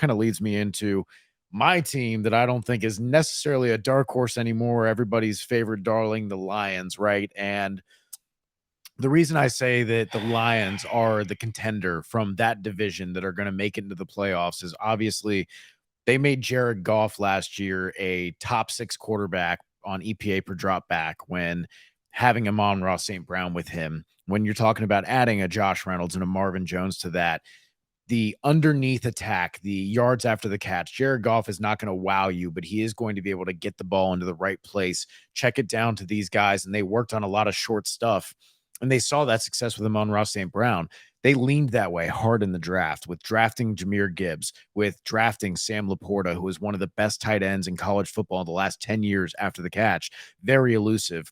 kind of leads me into my team that I don't think is necessarily a dark horse anymore. Everybody's favorite darling, the Lions, right? And the reason I say that the Lions are the contender from that division that are going to make it into the playoffs is obviously they made Jared Goff last year a top 6 quarterback on EPA per drop back when having Amon-Ra St. Brown with him. When you're talking about adding a Josh Reynolds and a Marvin Jones to that, the underneath attack, the yards after the catch, Jared Goff is not going to wow you, but he is going to be able to get the ball into the right place, check it down to these guys, and they worked on a lot of short stuff. And they saw that success with Amon-Ra St. Brown. They leaned that way hard in the draft with drafting Jahmir Gibbs, with drafting Sam Laporta, who is one of the best tight ends in college football in the last 10 years after the catch. Very elusive.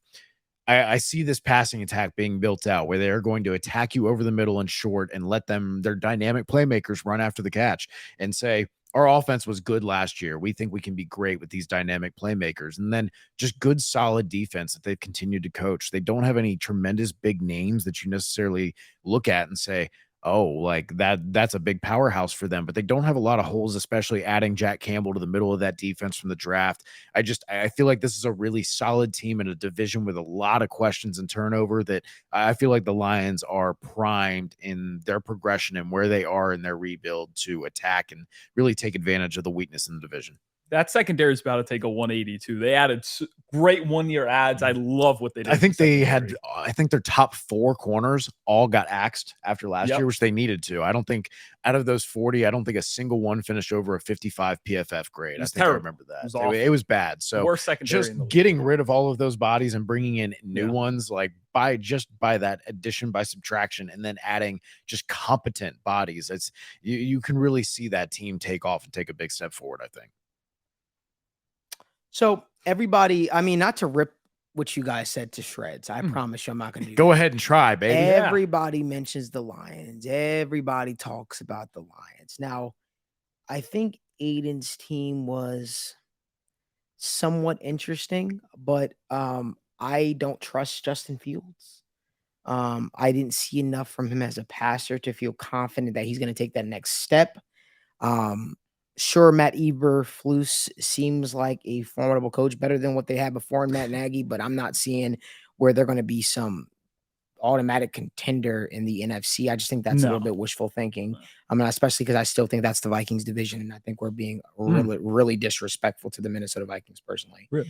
I see this passing attack being built out where they're going to attack you over the middle and short and let their dynamic playmakers run after the catch and say, our offense was good last year. We think we can be great with these dynamic playmakers. And then just good, solid defense that they've continued to coach. They don't have any tremendous big names that you necessarily look at and say, oh, like that's a big powerhouse for them, but they don't have a lot of holes, especially adding Jack Campbell to the middle of that defense from the draft. I feel like this is a really solid team in a division with a lot of questions and turnover that I feel like the Lions are primed in their progression and where they are in their rebuild to attack and really take advantage of the weakness in the division. That secondary is about to take a 180 too. They added great one-year ads. I love what they did. I think their top 4 corners all got axed after last year, which they needed to. I don't think out of those 40, I don't think a single one finished over a 55 PFF grade. I think I remember that. It was bad. So worst secondary just getting rid of all of those bodies and bringing in new ones, like by that addition by subtraction, and then adding just competent bodies, you can really see that team take off and take a big step forward, I think. So everybody, I mean, not to rip what you guys said to shreds. I promise you I'm not going to do Go ahead and try, baby. Everybody mentions the Lions. Everybody talks about the Lions. Now, I think Aiden's team was somewhat interesting, but I don't trust Justin Fields. I didn't see enough from him as a passer to feel confident that he's going to take that next step. Sure, Matt Eberflus seems like a formidable coach, better than what they had before in Matt Nagy, but I'm not seeing where they're going to be some automatic contender in the NFC. I just think that's a little bit wishful thinking. I mean, especially because I still think that's the Vikings division, and I think we're being really, really disrespectful to the Minnesota Vikings personally. Really?